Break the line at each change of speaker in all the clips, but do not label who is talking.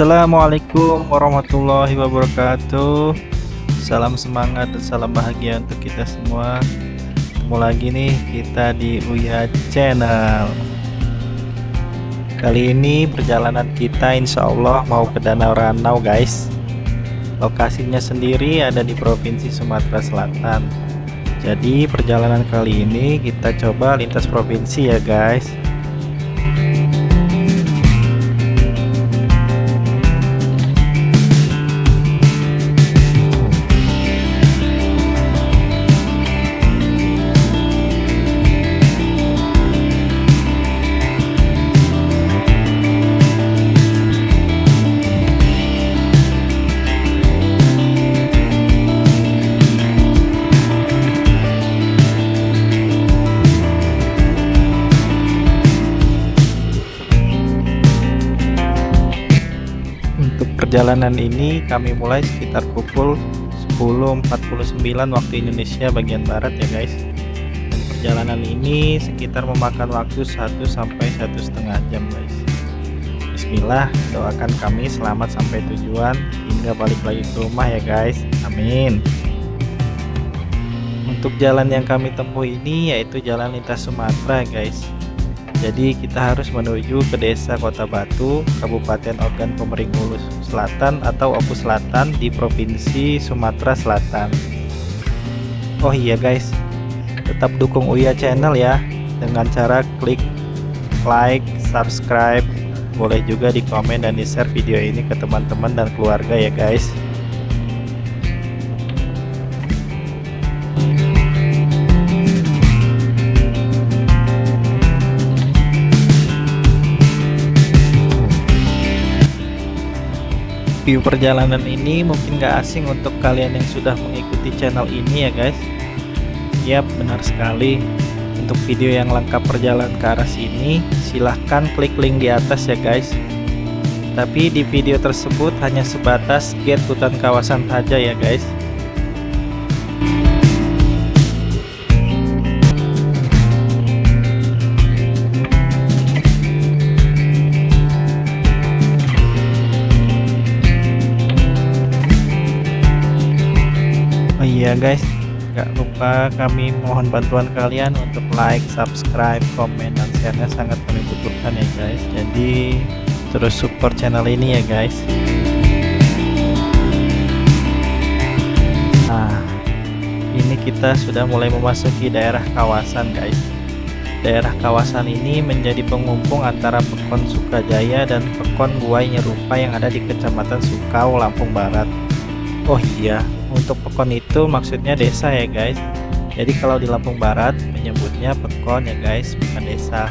Assalamualaikum warahmatullahi wabarakatuh. Salam semangat dan salam bahagia untuk kita semua. Ketemu lagi nih kita di Uya Channel. Kali ini perjalanan kita insya Allah mau ke Danau Ranau guys. Lokasinya sendiri ada di Provinsi Sumatera Selatan. Jadi perjalanan kali ini kita coba lintas provinsi ya guys. Perjalanan ini kami mulai sekitar pukul 10.49 waktu Indonesia bagian barat ya guys. Dan perjalanan ini sekitar memakan waktu 1 sampai 1,5 jam guys. Bismillah, doakan kami selamat sampai tujuan hingga balik lagi ke rumah ya guys. Amin. Untuk jalan yang kami tempuh ini yaitu jalan lintas Sumatera guys. Jadi kita harus menuju ke desa Kota Batu, Kabupaten Ogan Komering Ulu Selatan atau Oku Selatan di Provinsi Sumatera Selatan. Oh iya guys, tetap dukung Uya Channel ya dengan cara klik like, subscribe, boleh juga di komen dan di share video ini ke teman-teman dan keluarga ya guys. View perjalanan ini mungkin gak asing untuk kalian yang sudah mengikuti channel ini ya guys. Yap, benar sekali. Untuk video yang lengkap perjalanan ke arah sini, silahkan klik link di atas ya guys. Tapi di video tersebut hanya sebatas gate hutan kawasan saja ya guys. Ya guys, gak lupa kami mohon bantuan kalian untuk like, subscribe, komen, dan share-nya sangat kami butuhkan ya guys. Jadi terus support channel ini ya guys. Nah, ini kita sudah mulai memasuki daerah kawasan guys. Daerah kawasan ini menjadi penghubung antara Pekon Sukajaya dan Pekon Buai Nyerupa yang ada di Kecamatan Sukau, Lampung Barat. Oh iya, untuk Pekon itu maksudnya desa ya guys. Jadi kalau di Lampung Barat menyebutnya Pekon ya guys, bukan desa.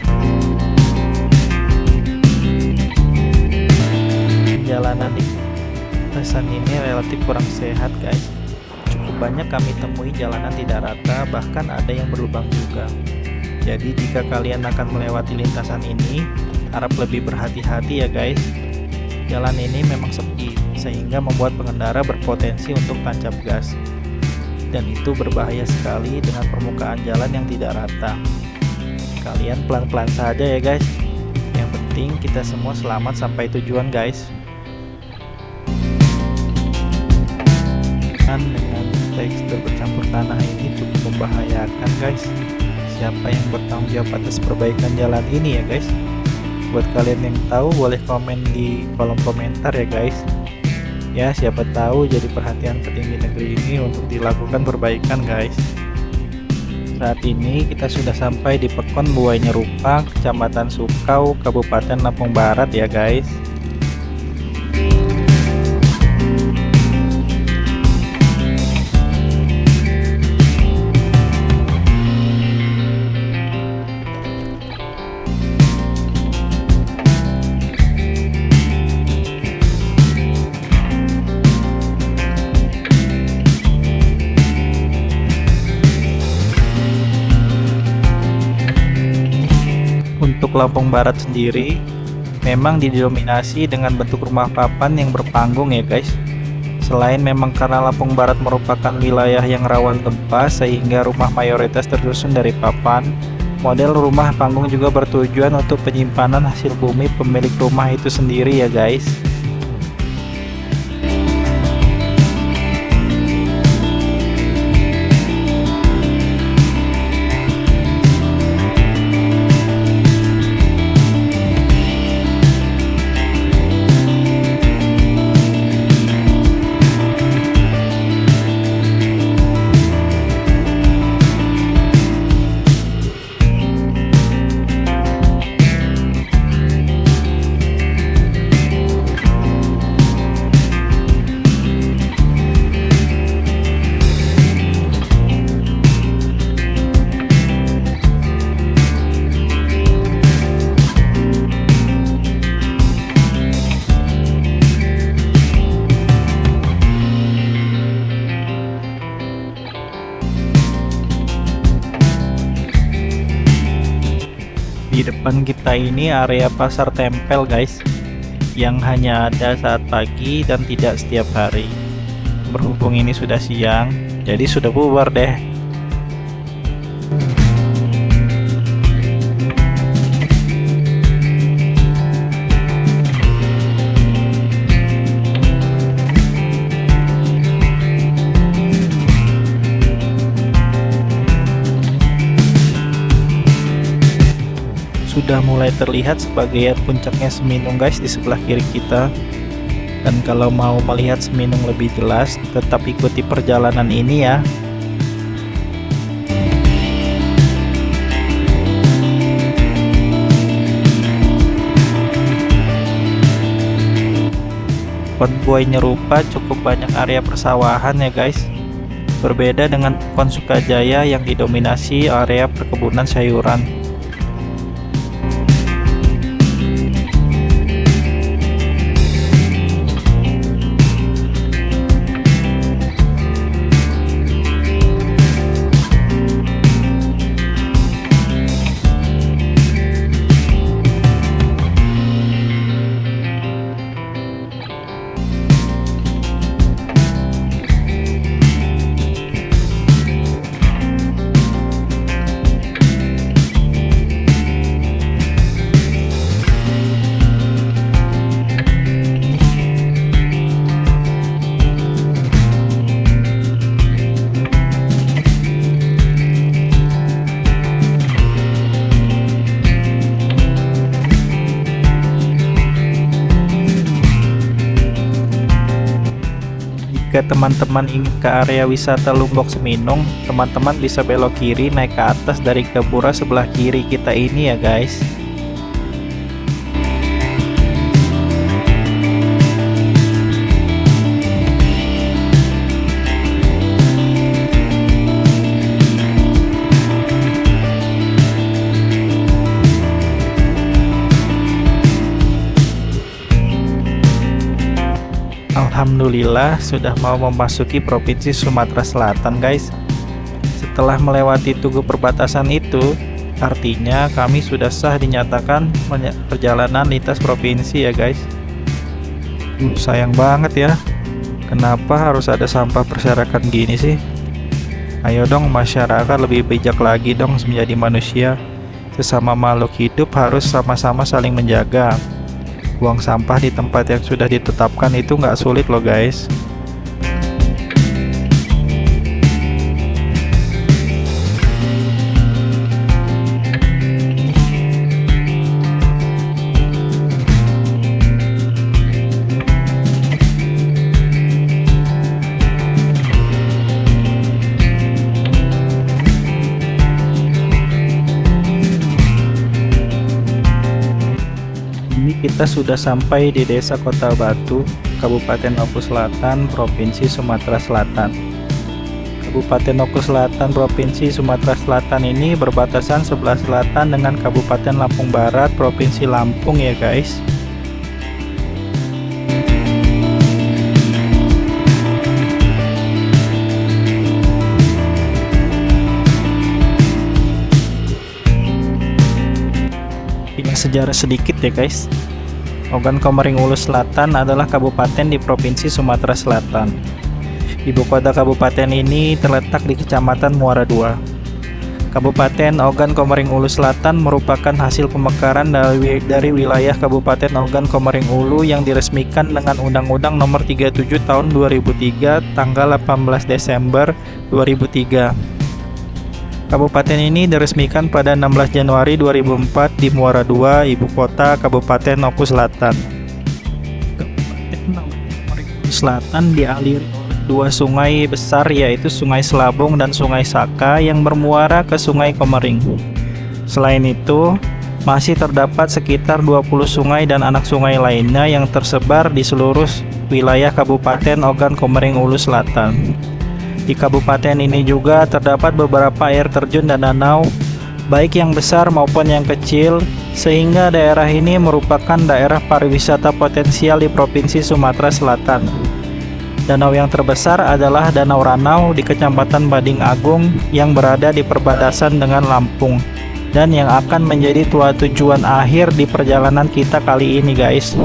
Jalanan di kawasan ini relatif kurang sehat guys. Cukup banyak kami temui jalanan tidak rata, bahkan ada yang berlubang juga. Jadi jika kalian akan melewati lintasan ini, harap lebih berhati-hati ya guys. Jalan ini memang sepi, sehingga membuat pengendara berpotensi untuk tancap gas. Dan itu berbahaya sekali dengan permukaan jalan yang tidak rata. Kalian pelan-pelan saja ya guys. Yang penting kita semua selamat sampai tujuan guys. Dan dengan tekstur bercampur tanah ini cukup membahayakan guys. Siapa yang bertanggung jawab atas perbaikan jalan ini ya guys? Buat kalian yang tahu boleh komen di kolom komentar ya guys. Ya siapa tahu jadi perhatian petinggi negeri ini untuk dilakukan perbaikan guys. Saat ini kita sudah sampai di Pekon Buai Nyerupa, Kecamatan Sukau, Kabupaten Lampung Barat ya guys. Untuk Lampung Barat sendiri memang didominasi dengan bentuk rumah papan yang berpanggung ya guys. Selain memang karena Lampung Barat merupakan wilayah yang rawan gempa sehingga rumah mayoritas tersusun dari papan, model rumah panggung juga bertujuan untuk penyimpanan hasil bumi pemilik rumah itu sendiri ya guys. Di depan kita ini area pasar tempel guys, yang hanya ada saat pagi dan tidak setiap hari. Berhubung ini sudah siang, jadi sudah bubar deh. Sudah mulai terlihat sebagian puncaknya Seminung guys di sebelah kiri kita. Dan kalau mau melihat Seminung lebih jelas, tetap ikuti perjalanan ini ya. Konvoi nyerupa cukup banyak area persawahan ya guys. Berbeda dengan Pon Sukajaya yang didominasi area perkebunan sayuran. Jika teman-teman ingin ke area wisata Lumbok Seminung, teman-teman bisa belok kiri naik ke atas dari Gapura sebelah kiri kita ini ya guys. Alhamdulillah sudah mau memasuki Provinsi Sumatera Selatan guys. Setelah melewati tugu perbatasan itu, artinya kami sudah sah dinyatakan perjalanan lintas provinsi ya guys. Sayang banget ya, kenapa harus ada sampah berserakan gini sih? Ayo dong masyarakat lebih bijak lagi dong menjadi manusia. Sesama makhluk hidup harus sama-sama saling menjaga. Buang sampah di tempat yang sudah ditetapkan itu nggak sulit loh guys. Kita sudah sampai di Desa Kota Batu, Kabupaten Oku Selatan, Provinsi Sumatera Selatan. Kabupaten Oku Selatan, Provinsi Sumatera Selatan ini berbatasan sebelah selatan dengan Kabupaten Lampung Barat, Provinsi Lampung ya guys. Ini sejarah sedikit ya guys. Ogan Komering Ulu Selatan adalah kabupaten di Provinsi Sumatera Selatan. Ibu kota kabupaten ini terletak di Kecamatan Muara II. Kabupaten Ogan Komering Ulu Selatan merupakan hasil pemekaran dari wilayah Kabupaten Ogan Komering Ulu yang diresmikan dengan Undang-Undang Nomor 37 Tahun 2003 tanggal 18 Desember 2003. Kabupaten ini diresmikan pada 16 Januari 2004 di Muara II, ibu kota Kabupaten Oku Selatan. Kabupaten Oku Selatan dialiri oleh dua sungai besar yaitu Sungai Selabong dan Sungai Saka yang bermuara ke Sungai Komering. Selain itu, masih terdapat sekitar 20 sungai dan anak sungai lainnya yang tersebar di seluruh wilayah Kabupaten Ogan Komering Ulu Selatan. Di kabupaten ini juga terdapat beberapa air terjun dan danau, baik yang besar maupun yang kecil, sehingga daerah ini merupakan daerah pariwisata potensial di Provinsi Sumatera Selatan. Danau yang terbesar adalah Danau Ranau di Kecamatan Bading Agung yang berada di perbatasan dengan Lampung. dan yang akan menjadi tujuan akhir di perjalanan kita kali ini guys.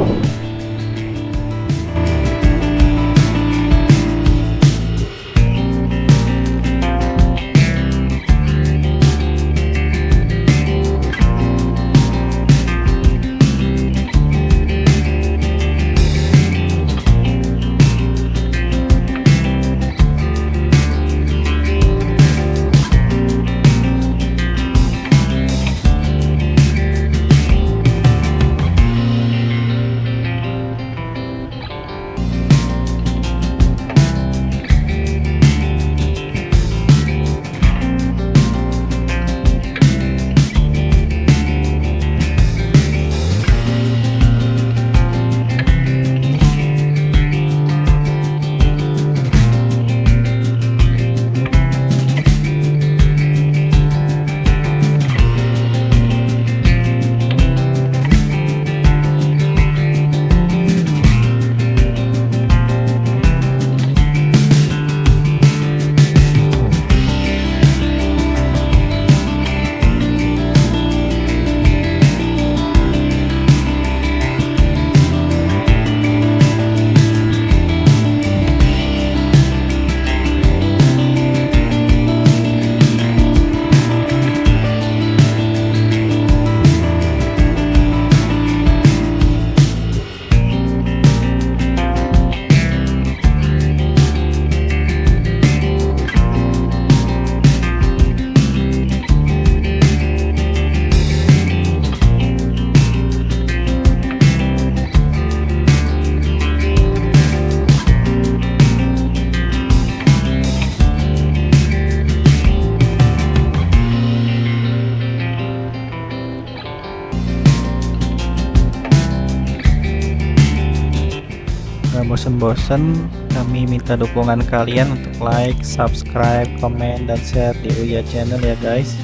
Gak bosen-bosen, kami minta dukungan kalian untuk like, subscribe, komen, dan share di Uya Channel ya guys.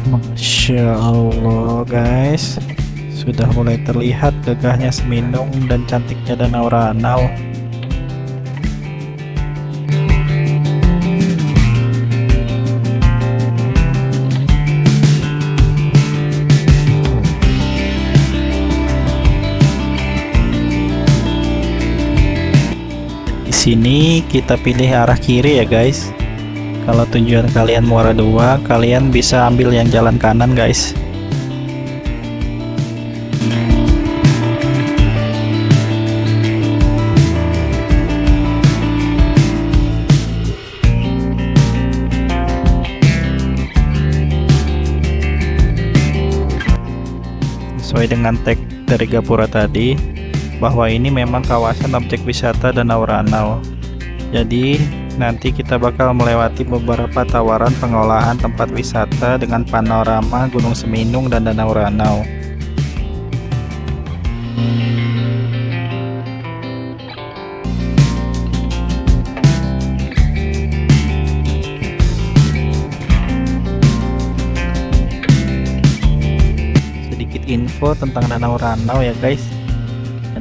Masya Allah guys, sudah mulai terlihat gagahnya Seminung dan cantiknya Danau Ranau. Di sini kita pilih arah kiri ya guys. Kalau tujuan kalian Muara II, kalian bisa ambil yang jalan kanan guys. Sesuai dengan tag dari Gapura tadi, bahwa ini memang kawasan objek wisata Danau Ranau. Jadi nanti kita bakal melewati beberapa tawaran pengolahan tempat wisata dengan panorama Gunung Seminung dan Danau Ranau. Sedikit info tentang Danau Ranau ya guys.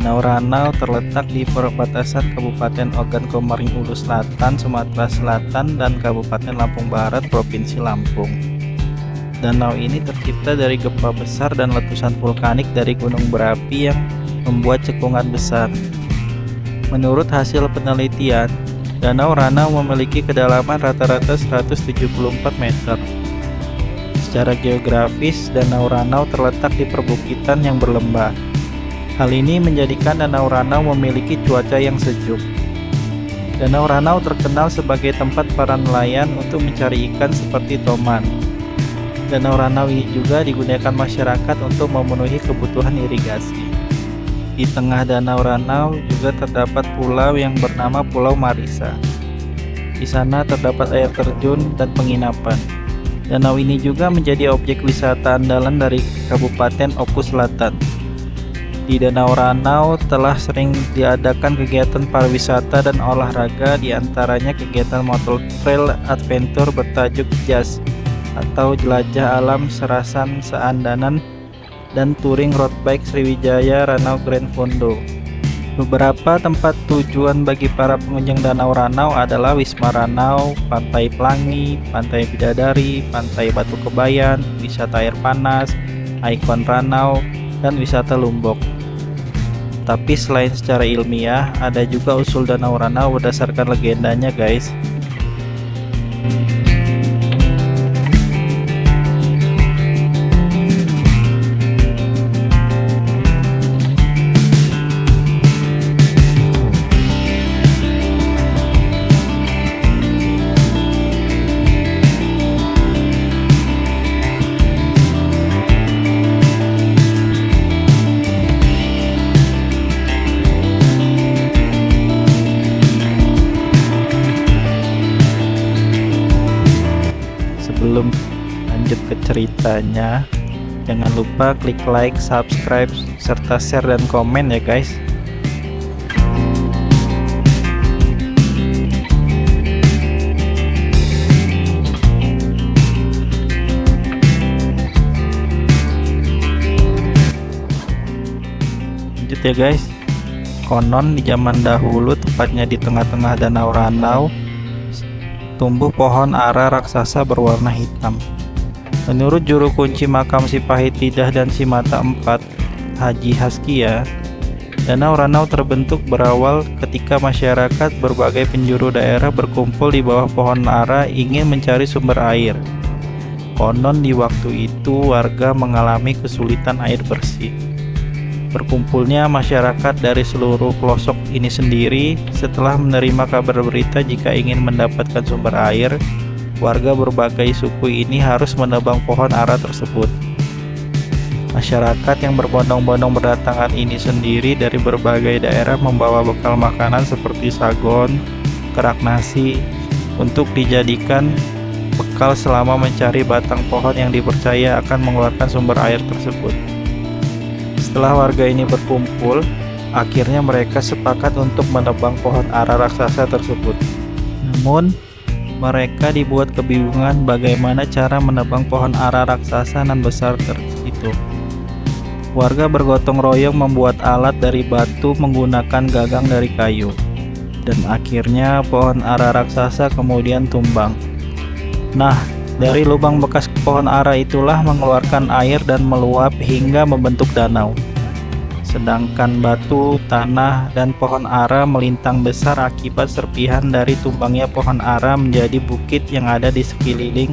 Danau Ranau terletak di perbatasan Kabupaten Ogan Komering Ulu Selatan, Sumatera Selatan, dan Kabupaten Lampung Barat, Provinsi Lampung. Danau ini tercipta dari gempa besar dan letusan vulkanik dari gunung berapi yang membuat cekungan besar. Menurut hasil penelitian, Danau Ranau memiliki kedalaman rata-rata 174 meter. Secara geografis, Danau Ranau terletak di perbukitan yang berlembah. Hal ini menjadikan Danau Ranau memiliki cuaca yang sejuk. Danau Ranau terkenal sebagai tempat para nelayan untuk mencari ikan seperti toman. Danau Ranau ini juga digunakan masyarakat untuk memenuhi kebutuhan irigasi. Di tengah Danau Ranau juga terdapat pulau yang bernama Pulau Marisa. Di sana terdapat air terjun dan penginapan. Danau ini juga menjadi objek wisata andalan dari Kabupaten Oku Selatan. Di Danau Ranau telah sering diadakan kegiatan pariwisata dan olahraga, diantaranya kegiatan motor trail adventure bertajuk JAS atau Jelajah Alam Serasan Seandanan dan touring road bike Sriwijaya Ranau Grand Fondo. Beberapa tempat tujuan bagi para pengunjung Danau Ranau adalah Wisma Ranau, Pantai Pelangi, Pantai Bidadari, Pantai Batu Kebayan, wisata air panas, ikon Ranau, dan wisata Lumbok. Tapi selain secara ilmiah, ada juga usul Danau Ranau berdasarkan legendanya, guys. Sebelum lanjut ke ceritanya, jangan lupa klik like, subscribe, serta share dan komen ya guys. Lanjut ya guys. Konon di zaman dahulu, tepatnya di tengah-tengah Danau Ranau, tumbuh pohon ara raksasa berwarna hitam. Menurut juru kunci makam Si Pahit Lidah dan Si Mata Empat, Haji Haskia, Danau Ranau terbentuk berawal ketika masyarakat berbagai penjuru daerah berkumpul di bawah pohon ara ingin mencari sumber air. Konon di waktu itu warga mengalami kesulitan air bersih. Berkumpulnya masyarakat dari seluruh pelosok ini sendiri setelah menerima kabar berita jika ingin mendapatkan sumber air, warga berbagai suku ini harus menebang pohon ara tersebut. Masyarakat yang berbondong-bondong berdatangan ini sendiri dari berbagai daerah membawa bekal makanan seperti sagon, kerak nasi, untuk dijadikan bekal selama mencari batang pohon yang dipercaya akan mengeluarkan sumber air tersebut. Setelah warga ini berkumpul, akhirnya mereka sepakat untuk menebang pohon ara raksasa tersebut. Namun, mereka dibuat kebingungan bagaimana cara menebang pohon ara raksasa nan besar itu. Warga bergotong royong membuat alat dari batu menggunakan gagang dari kayu. Dan akhirnya pohon ara raksasa kemudian tumbang. Nah, dari lubang bekas pohon ara itulah mengeluarkan air dan meluap hingga membentuk danau. Sedangkan batu, tanah, dan pohon ara melintang besar akibat serpihan dari tumbangnya pohon ara menjadi bukit yang ada di sekeliling,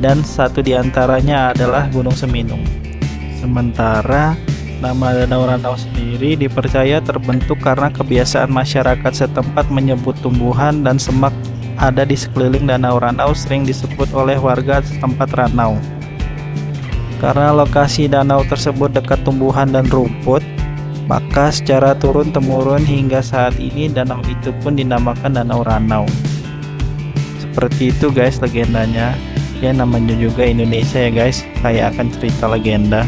dan satu di antaranya adalah Gunung Seminung. Sementara nama Danau Ranau sendiri dipercaya terbentuk karena kebiasaan masyarakat setempat menyebut tumbuhan dan semak ada di sekeliling Danau Ranau sering disebut oleh warga setempat Ranau. Karena lokasi danau tersebut dekat tumbuhan dan rumput, maka secara turun-temurun hingga saat ini danau itu pun dinamakan Danau Ranau. Seperti itu guys legendanya. Ya namanya juga Indonesia ya guys, kayak akan cerita legenda.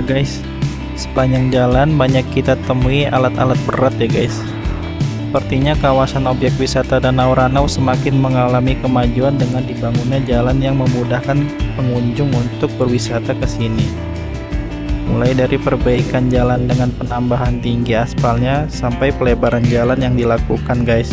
Guys, sepanjang jalan banyak kita temui alat-alat berat ya guys. Sepertinya kawasan objek wisata Danau Ranau semakin mengalami kemajuan dengan dibangunnya jalan yang memudahkan pengunjung untuk berwisata ke sini. Mulai dari perbaikan jalan dengan penambahan tinggi aspalnya sampai pelebaran jalan yang dilakukan, guys.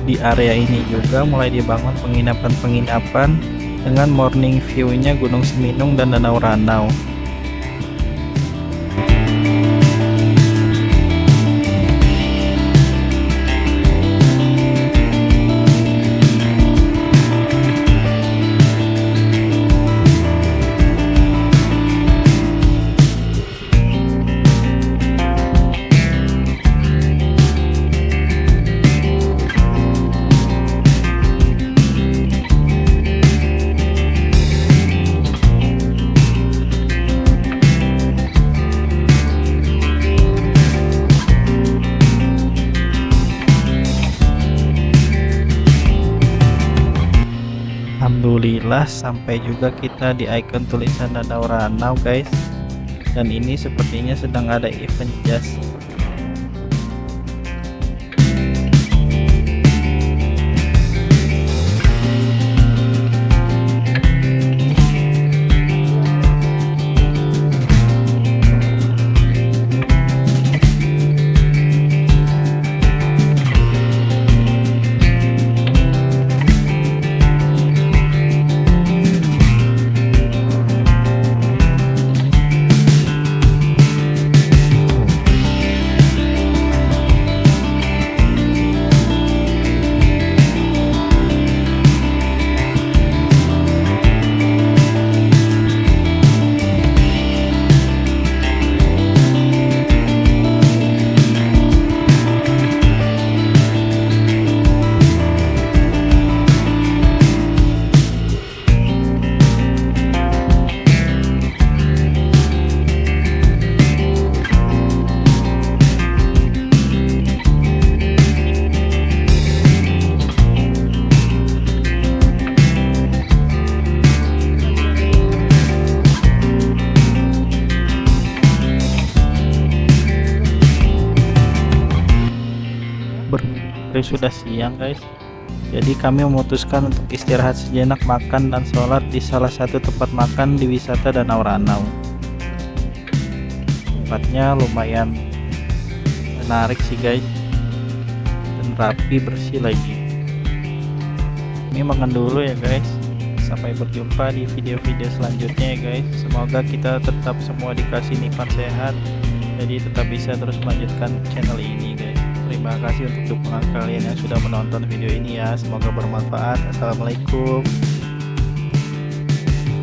Di area ini juga mulai dibangun penginapan-penginapan dengan morning view-nya Gunung Seminung dan Danau Ranau. Alhamdulillah sampai juga kita di icon tulisan Danau Ranau, guys. Dan ini sepertinya sedang ada event jazz. Sudah siang, guys. Jadi kami memutuskan untuk istirahat sejenak, makan dan sholat di salah satu tempat makan di wisata Danau Ranau. Tempatnya lumayan menarik sih guys, dan rapi, bersih lagi. Ini makan dulu ya guys. Sampai berjumpa di video-video selanjutnya ya guys. Semoga kita tetap semua dikasih nikmat sehat, jadi tetap bisa terus melanjutkan channel ini guys. Terima kasih untuk dukungan kalian yang sudah menonton video ini ya. Semoga bermanfaat. Assalamualaikum.